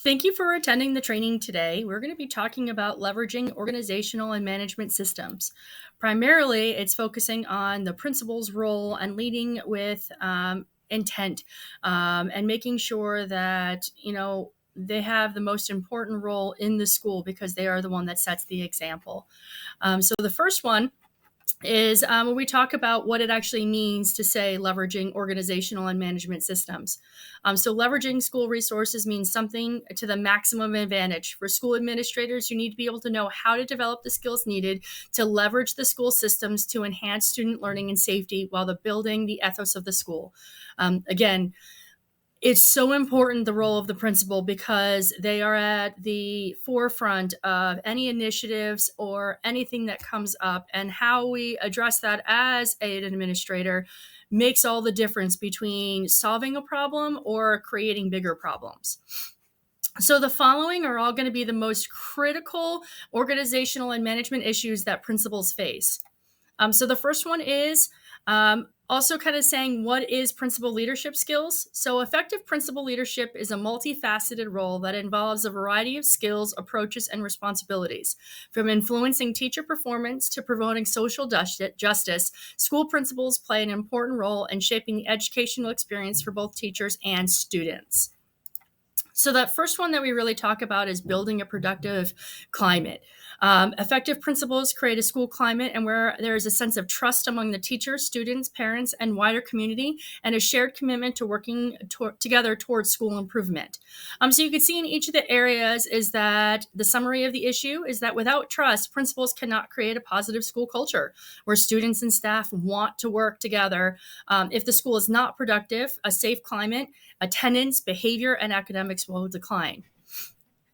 Thank you for attending the training today. We're going to be talking about leveraging organizational and management systems. Primarily, it's focusing on the principal's role and leading with intent and making sure that, they have the most important role in the school because they are the one that sets the example. So the first one is when we talk about what it actually means to say leveraging organizational and management systems. So leveraging school resources means something to the maximum advantage. For school administrators, you need to be able to know how to develop the skills needed to leverage the school systems to enhance student learning and safety while building the ethos of the school. Again, it's so important, the role of the principal, because they are at the forefront of any initiatives or anything that comes up, and how we address that as an administrator makes all the difference between solving a problem or creating bigger problems. So the following are all going to be the most critical organizational and management issues that principals face. So the first one is also kind of saying, what is principal leadership skills? So effective principal leadership is a multifaceted role that involves a variety of skills, approaches, and responsibilities. From influencing teacher performance to promoting social justice, school principals play an important role in shaping the educational experience for both teachers and students. So that first one that we really talk about is building a productive climate. Effective principals create a school climate and where there is a sense of trust among the teachers, students, parents, and wider community, and a shared commitment to working together towards school improvement. So you can see in each of the areas is that the summary of the issue is that without trust, principals cannot create a positive school culture where students and staff want to work together. If the school is not productive, a safe climate, attendance, behavior, and academics will decline.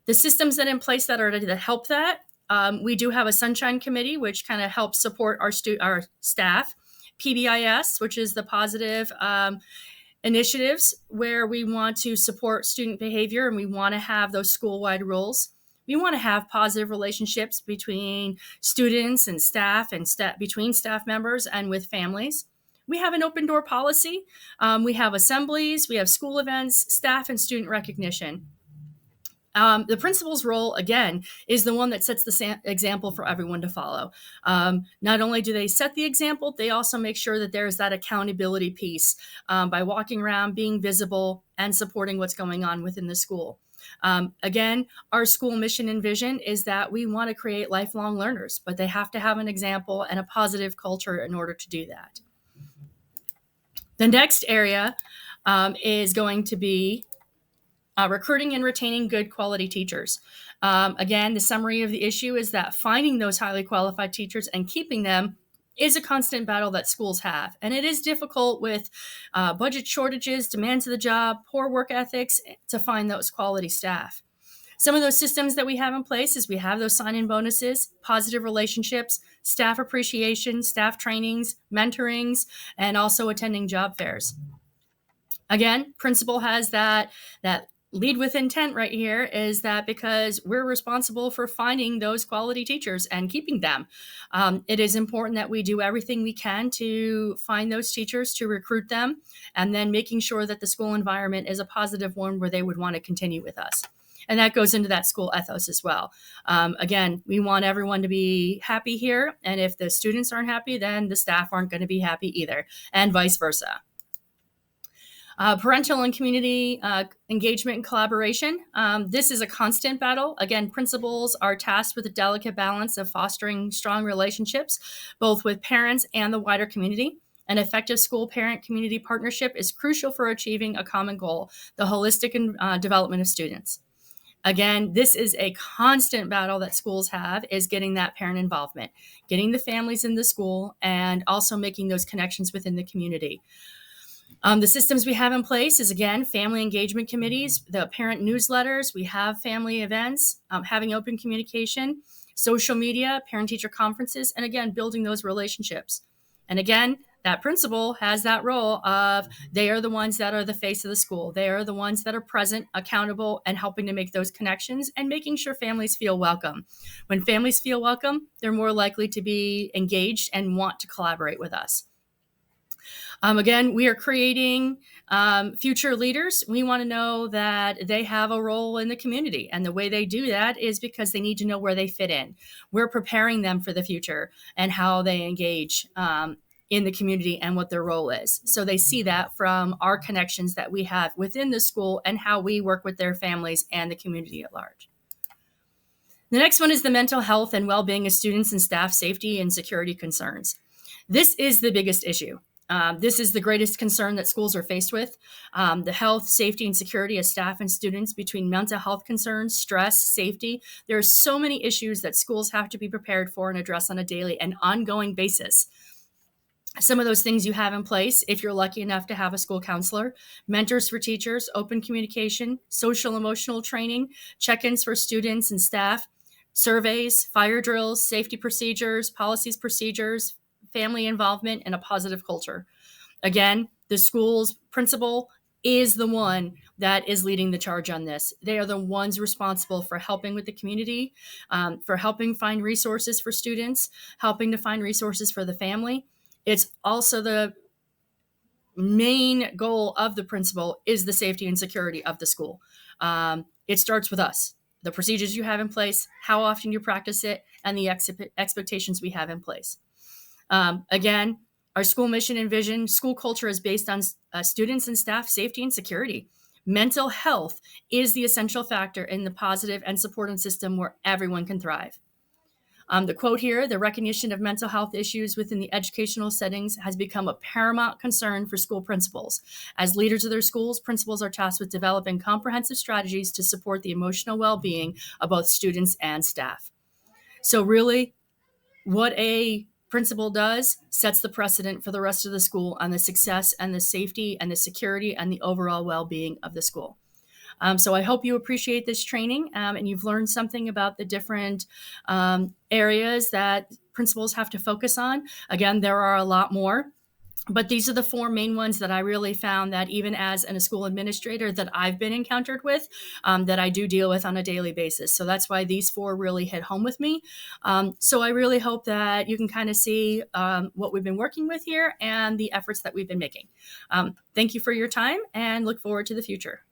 The systems that are in place that help that, we do have a Sunshine Committee, which kind of helps support our staff. PBIS, which is the positive initiatives where we want to support student behavior and we want to have those school-wide rules. We want to have positive relationships between students and staff and between staff members and with families. We have an open door policy. We have assemblies, we have school events, staff and student recognition. The principal's role, again, is the one that sets the example for everyone to follow. Not only do they set the example, they also make sure that there's that accountability piece by walking around, being visible, and supporting what's going on within the school. Again, our school mission and vision is that we want to create lifelong learners, but they have to have an example and a positive culture in order to do that. The next area is going to be recruiting and retaining good quality teachers. Again, the summary of the issue is that finding those highly qualified teachers and keeping them is a constant battle that schools have. And it is difficult with budget shortages, demands of the job, poor work ethics to find those quality staff. Some of those systems that we have in place is we have those sign-in bonuses, positive relationships, staff appreciation, staff trainings, mentorings, and also attending job fairs. Again, principal has that lead with intent right here, is that because we're responsible for finding those quality teachers and keeping them. It is important that we do everything we can to find those teachers, to recruit them, and then making sure that the school environment is a positive one where they would want to continue with us. And that goes into that school ethos as well. Again, we want everyone to be happy here. And if the students aren't happy, then the staff aren't going to be happy either, and vice versa. Parental and community engagement and collaboration. This is a constant battle. Again, principals are tasked with a delicate balance of fostering strong relationships, both with parents and the wider community. An effective school-parent community partnership is crucial for achieving a common goal, the holistic development of students. Again, this is a constant battle that schools have, is getting that parent involvement, getting the families in the school, and also making those connections within the community. The systems we have in place is, again, family engagement committees, the parent newsletters, we have family events, having open communication, social media, parent-teacher conferences, and again, building those relationships. And again, that principal has that role of they are the ones that are the face of the school. They are the ones that are present, accountable, and helping to make those connections and making sure families feel welcome. When families feel welcome, they're more likely to be engaged and want to collaborate with us. Again, we are creating Future leaders, we want to know that they have a role in the community. And the way they do that is because they need to know where they fit in. We're preparing them for the future and how they engage in the community and what their role is. So they see that from our connections that we have within the school and how we work with their families and the community at large. The next one is the mental health and well-being of students and staff safety and security concerns. This is the biggest issue. This is the greatest concern that schools are faced with. The health, safety, and security of staff and students between mental health concerns, stress, safety. There are so many issues that schools have to be prepared for and address on a daily and ongoing basis. Some of those things you have in place, if you're lucky enough to have a school counselor: mentors for teachers, open communication, social emotional training, check-ins for students and staff, surveys, fire drills, safety procedures, policies, procedures, family involvement, and a positive culture. Again, the school's principal is the one that is leading the charge on this. They are the ones responsible for helping with the community, for helping find resources for students, helping to find resources for the family. It's also the main goal of the principal is the safety and security of the school. It starts with us, the procedures you have in place, how often you practice it, and the expectations we have in place. Again, our school mission and vision, school culture is based on students and staff safety and security. Mental health is the essential factor in the positive and supportive system where everyone can thrive. The quote here: the recognition of mental health issues within the educational settings has become a paramount concern for school principals. As leaders of their schools, principals are tasked with developing comprehensive strategies to support the emotional well-being of both students and staff. So really, what a principal does sets the precedent for the rest of the school on the success and the safety and the security and the overall well-being of the school. So I hope you appreciate this training and you've learned something about the different areas that principals have to focus on. Again, there are a lot more, but these are the four main ones that I really found that even as a school administrator that I've been encountered with, that I do deal with on a daily basis. So that's why these four really hit home with me. So I really hope that you can kind of see what we've been working with here and the efforts that we've been making. Thank you for your time and look forward to the future.